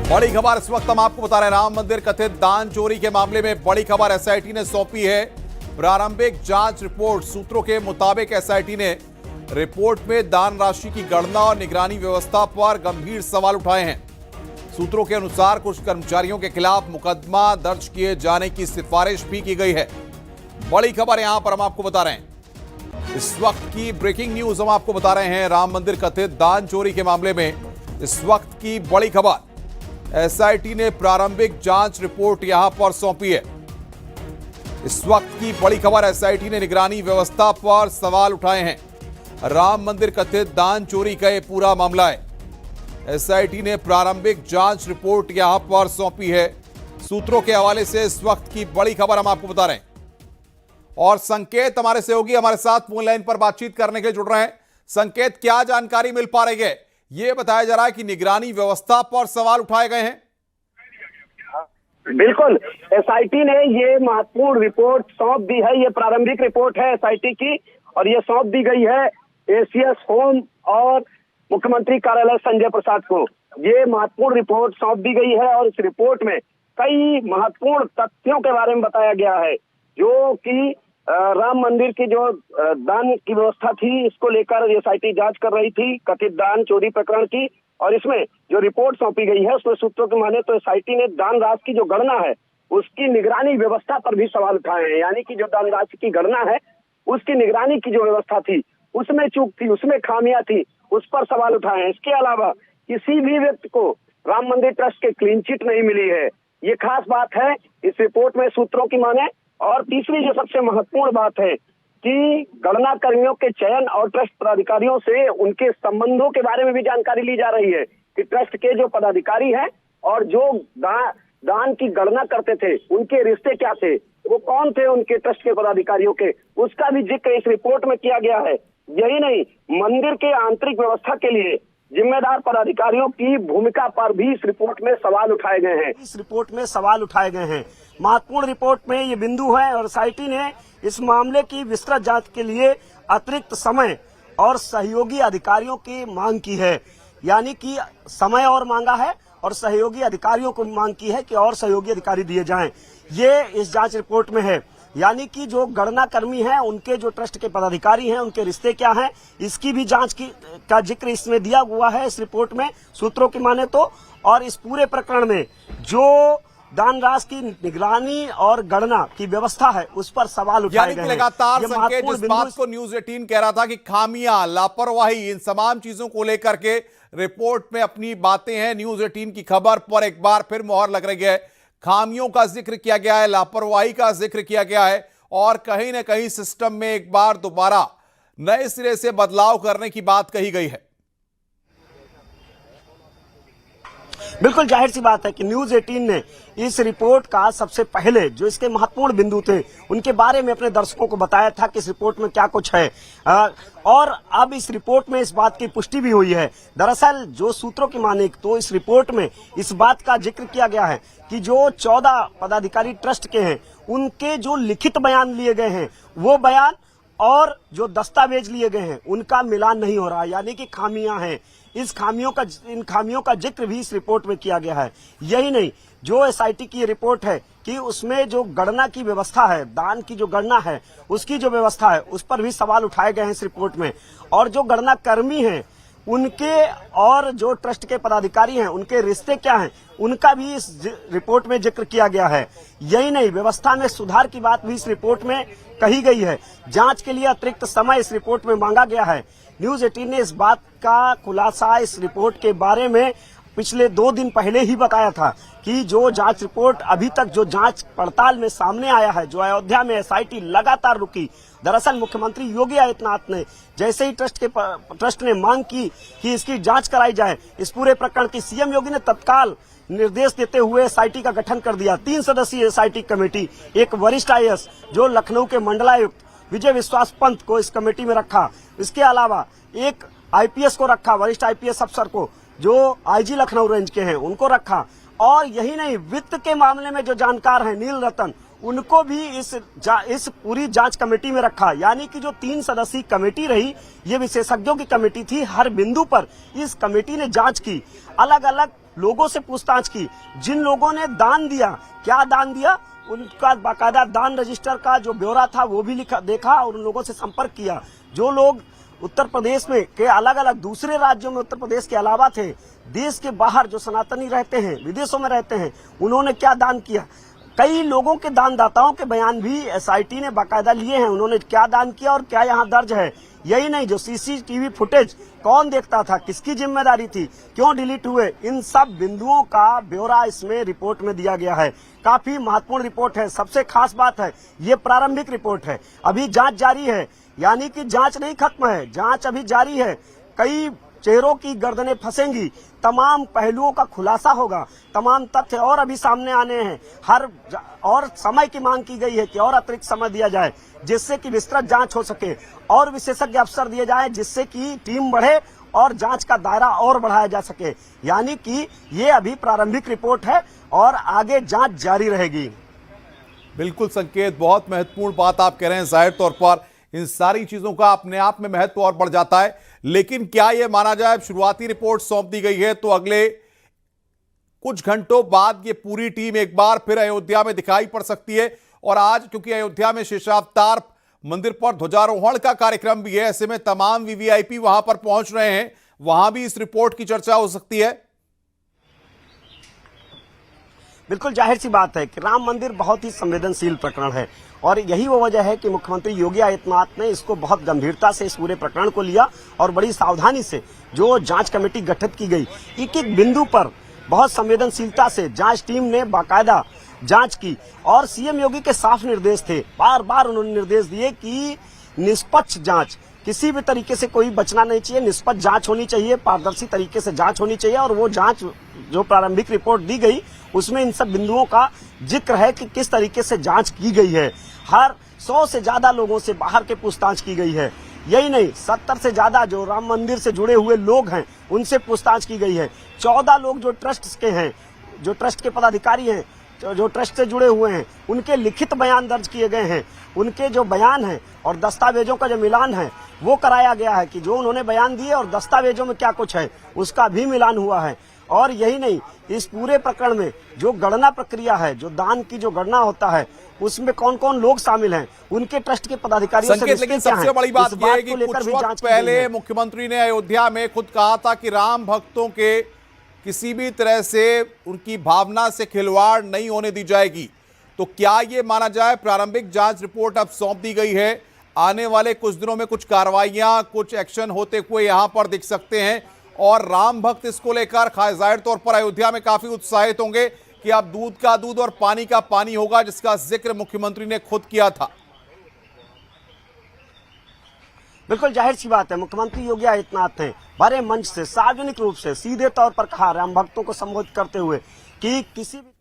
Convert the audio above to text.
बड़ी खबर इस वक्त हम आपको बता रहे हैं। राम मंदिर कथित दान चोरी के मामले में बड़ी खबर एसआईटी ने सौंपी है प्रारंभिक जांच रिपोर्ट। सूत्रों के मुताबिक एसआईटी ने रिपोर्ट में दान राशि की गणना और निगरानी व्यवस्था पर गंभीर सवाल उठाए हैं। सूत्रों के अनुसार कुछ कर्मचारियों के खिलाफ मुकदमा दर्ज किए जाने की सिफारिश भी की गई है। बड़ी खबर यहां पर हम आपको बता रहे हैं। इस वक्त की ब्रेकिंग न्यूज हम आपको बता रहे हैं। राम मंदिर कथित दान चोरी के मामले में इस वक्त की बड़ी खबर, एसआईटी ने प्रारंभिक जांच रिपोर्ट यहां पर सौंपी है। इस वक्त की बड़ी खबर, एसआईटी ने निगरानी व्यवस्था पर सवाल उठाए हैं। राम मंदिर कथित दान चोरी का यह पूरा मामला है। एसआईटी ने प्रारंभिक जांच रिपोर्ट यहां पर सौंपी है। सूत्रों के हवाले से इस वक्त की बड़ी खबर हम आपको बता रहे हैं। और संकेत हमारे सहयोगी हमारे साथ फोन लाइन पर बातचीत करने के लिए जुड़ रहे हैं। संकेत, क्या जानकारी मिल पा रही है? ये बताया जा रहा है कि निगरानी व्यवस्था पर सवाल उठाए गए हैं। बिल्कुल, एसआईटी ने ये महत्वपूर्ण रिपोर्ट सौंप दी है। ये प्रारंभिक रिपोर्ट है एसआईटी की और ये सौंप दी गई है एसीएस होम और मुख्यमंत्री कार्यालय संजय प्रसाद को। ये महत्वपूर्ण रिपोर्ट सौंप दी गई है और इस रिपोर्ट में कई महत्वपूर्ण तथ्यों के बारे में बताया गया है, जो कि राम मंदिर की जो दान की व्यवस्था थी, इसको लेकर एसआईटी जांच कर रही थी, कथित दान चोरी प्रकरण की। और इसमें जो रिपोर्ट सौंपी गई है उसमें सूत्रों के माने तो एसआईटी ने दान राशि की जो गणना है उसकी निगरानी व्यवस्था पर भी सवाल उठाए हैं। यानी कि जो दान राशि की गणना है उसकी निगरानी की जो व्यवस्था थी उसमें चूक थी, उसमें खामियां थी, उस पर सवाल उठाए हैं। इसके अलावा किसी भी व्यक्ति को राम मंदिर ट्रस्ट के क्लीन चिट नहीं मिली है, ये खास बात है इस रिपोर्ट में सूत्रों की माने। और तीसरी जो सबसे महत्वपूर्ण बात है कि गणना कर्मियों के चयन और ट्रस्ट पदाधिकारियों से उनके संबंधों के बारे में भी जानकारी ली जा रही है कि ट्रस्ट के जो पदाधिकारी हैं और जो दान की गणना करते थे उनके रिश्ते क्या थे, वो कौन थे उनके ट्रस्ट के पदाधिकारियों के, उसका भी जिक्र इस रिपोर्ट में किया गया है। यही नहीं, मंदिर के आंतरिक व्यवस्था के लिए जिम्मेदार पदाधिकारियों की भूमिका पर भी इस रिपोर्ट में सवाल उठाए गए हैं। इस रिपोर्ट में सवाल उठाए गए हैं। महत्वपूर्ण रिपोर्ट में ये बिंदु है और एसआईटी ने इस मामले की विस्तृत जांच के लिए अतिरिक्त समय और सहयोगी अधिकारियों की मांग की है। यानी कि समय और मांगा है और सहयोगी अधिकारियों को मांग की है कि और सहयोगी अधिकारी दिए जाएं। ये इस जांच रिपोर्ट में है। यानी कि जो गणना कर्मी हैं, उनके जो ट्रस्ट के पदाधिकारी हैं, उनके रिश्ते क्या हैं, इसकी भी जांच का जिक्र इसमें दिया हुआ है इस रिपोर्ट में सूत्रों की माने तो। और इस पूरे प्रकरण में जो दान राशि की निगरानी और गणना की व्यवस्था है उस पर सवाल उठाए गए हैं। लगातार संकेत इस बात को न्यूज 18 कह रहा था कि खामियां, लापरवाही, इन तमाम चीजों को लेकर के रिपोर्ट में अपनी बातें हैं। न्यूज 18 की खबर पर एक बार फिर मोहर लग रही है। खामियों का जिक्र किया गया है, लापरवाही का जिक्र किया गया है और कहीं ना कहीं सिस्टम में एक बार दोबारा नए सिरे से बदलाव करने की बात कही गई है। बिल्कुल जाहिर सी बात है कि न्यूज 18 ने इस रिपोर्ट का सबसे पहले जो इसके महत्वपूर्ण बिंदु थे उनके बारे में अपने दर्शकों को बताया था कि इस रिपोर्ट में क्या कुछ है। और अब इस रिपोर्ट में इस बात की पुष्टि भी हुई है। दरअसल जो सूत्रों की माने तो इस रिपोर्ट में इस बात का जिक्र किया गया है कि जो 14 पदाधिकारी ट्रस्ट के हैं उनके जो लिखित बयान लिए गए हैं वो बयान और जो दस्तावेज लिए गए हैं उनका मिलान नहीं हो रहा, यानी कि खामियां हैं। इन खामियों का जिक्र भी इस रिपोर्ट में किया गया है। यही नहीं, जो एसआईटी की रिपोर्ट है कि उसमें जो गणना की व्यवस्था है, दान की जो गणना है उसकी जो व्यवस्था है उस पर भी सवाल उठाए गए हैं इस रिपोर्ट में। और जो गणना कर्मी हैं उनके और जो ट्रस्ट के पदाधिकारी हैं उनके रिश्ते क्या हैं उनका भी इस रिपोर्ट में जिक्र किया गया है। यही नहीं, व्यवस्था में सुधार की बात भी इस रिपोर्ट में कही गई है। जांच के लिए अतिरिक्त समय इस रिपोर्ट में मांगा गया है। न्यूज 18 ने इस बात का खुलासा इस रिपोर्ट के बारे में पिछले 2 दिन पहले ही बताया था कि जो जांच रिपोर्ट अभी तक जो जांच पड़ताल में सामने आया है, जो अयोध्या में एसआईटी लगातार रुकी। दरअसल मुख्यमंत्री योगी आदित्यनाथ ने जैसे ही ट्रस्ट ने मांग की कि इसकी जांच कराई जाए इस पूरे प्रकरण की, सीएम योगी ने तत्काल निर्देश देते हुए एसआईटी का गठन कर दिया। 3 सदस्यीय एसआईटी कमेटी, एक वरिष्ठ आईएएस जो लखनऊ के मंडलायुक्त विजय विश्वास पंत को इस कमेटी में रखा। इसके अलावा एक आईपीएस को रखा, वरिष्ठ आईपीएस अफसर को जो आईजी लखनऊ रेंज के हैं उनको रखा। और यही नहीं, वित्त के मामले में जो जानकार हैं नील रतन, उनको भी इस पूरी जांच कमेटी में रखा। यानी कि जो 3 सदस्यीय कमेटी रही, ये विशेषज्ञों की कमेटी थी। हर बिंदु पर इस कमेटी ने जांच की। अलग अलग लोगों से पूछताछ की। जिन लोगों ने दान दिया, क्या दान दिया, उनका बाकायदा दान रजिस्टर का जो ब्यौरा था वो भी देखा और उन लोगों से संपर्क किया। जो लोग उत्तर प्रदेश में के अलग अलग दूसरे राज्यों में उत्तर प्रदेश के अलावा थे, देश के बाहर जो सनातनी रहते हैं, विदेशों में रहते हैं, उन्होंने क्या दान किया। कई लोगों के दानदाताओं के बयान भी एसआईटी ने बाकायदा लिए हैं। उन्होंने क्या दान किया और क्या यहाँ दर्ज है। यही नहीं, जो सीसीटीवी फुटेज कौन देखता था, किसकी जिम्मेदारी थी, क्यों डिलीट हुए, इन सब बिंदुओं का ब्यौरा इसमें रिपोर्ट में दिया गया है। काफी महत्वपूर्ण रिपोर्ट है। सबसे खास बात है, ये प्रारंभिक रिपोर्ट है, अभी जांच जारी है, यानी कि जांच नहीं खत्म है, जांच अभी जारी है। कई चेहरों की गर्दनें फंसेंगी, तमाम पहलुओं का खुलासा होगा, तमाम तथ्य और अभी सामने आने हैं। और समय की मांग की गई है कि और अतिरिक्त समय दिया जाए, जिससे कि विस्तृत जांच हो सके और विशेषज्ञ अफसर दिए जाए, जिससे कि टीम बढ़े और जांच का दायरा और बढ़ाया जा सके। यानी कि ये अभी प्रारंभिक रिपोर्ट है और आगे जांच जारी रहेगी। बिल्कुल संकेत, बहुत महत्वपूर्ण बात आप कह रहे हैं। जाहिर तौर पर इन सारी चीजों का अपने आप में महत्व और बढ़ जाता है, लेकिन क्या यह माना जाए शुरुआती रिपोर्ट सौंप दी गई है तो अगले कुछ घंटों बाद ये पूरी टीम एक बार फिर अयोध्या में दिखाई पड़ सकती है। और आज क्योंकि अयोध्या में शेषावतार मंदिर पर ध्वजारोहण का कार्यक्रम भी है, ऐसे में तमाम वीवीआईपी वहां पर पहुंच रहे हैं, वहां भी इस रिपोर्ट की चर्चा हो सकती है। बिल्कुल जाहिर सी बात है कि राम मंदिर बहुत ही संवेदनशील प्रकरण है और यही वो वजह है कि मुख्यमंत्री योगी आदित्यनाथ ने इसको बहुत गंभीरता से इस पूरे प्रकरण को लिया और बड़ी सावधानी से जो जांच कमेटी गठित की गई, एक एक बिंदु पर बहुत संवेदनशीलता से जांच टीम ने बाकायदा जांच की। और सीएम योगी के साफ निर्देश थे, बार बार उन्होंने निर्देश दिए कि निष्पक्ष जांच, किसी भी तरीके से कोई बचना नहीं चाहिए, निष्पक्ष जांच होनी चाहिए, पारदर्शी तरीके से जांच होनी चाहिए। और वो जांच जो प्रारंभिक रिपोर्ट दी गई उसमें इन सब बिंदुओं का जिक्र है कि किस तरीके से जांच की गई है। हर 100 से ज्यादा लोगों से बाहर के पूछताछ की गई है। यही नहीं, 70 से ज्यादा जो राम मंदिर से जुड़े हुए लोग हैं उनसे पूछताछ की गई है। 14 लोग जो ट्रस्ट के हैं, जो ट्रस्ट के पदाधिकारी हैं, जो ट्रस्ट से जुड़े हुए हैं, उनके लिखित बयान दर्ज किए गए हैं। उनके जो बयान हैं और दस्तावेजों का जो मिलान है वो कराया गया है कि जो उन्होंने बयान दिए और दस्तावेजों में क्या कुछ है उसका भी मिलान हुआ है। और यही नहीं, इस पूरे प्रकरण में जो गणना प्रक्रिया है, जो दान की जो गणना होता है, उसमें कौन कौन लोग शामिल हैं, उनके ट्रस्ट के पदाधिकारियों से संकेत, लेकिन सबसे बड़ी बात यह है कि कुछ वक्त पहले मुख्यमंत्री ने अयोध्या में खुद कहा था कि राम भक्तों के किसी भी तरह से उनकी भावना से खिलवाड़ नहीं होने दी जाएगी। तो क्या ये माना जाए प्रारंभिक जांच रिपोर्ट अब सौंप दी गई है, आने वाले कुछ दिनों में कुछ कार्रवाइयां, कुछ एक्शन होते हुए यहां पर दिख सकते हैं और राम भक्त इसको लेकर जाहिर तौर पर अयोध्या में काफी उत्साहित होंगे कि अब दूध का दूध और पानी का पानी होगा, जिसका जिक्र मुख्यमंत्री ने खुद किया था। बिल्कुल जाहिर सी बात है, मुख्यमंत्री योगी आदित्यनाथ ने बड़े मंच से सार्वजनिक रूप से सीधे तौर पर कहा राम भक्तों को संबोधित करते हुए कि किसी भी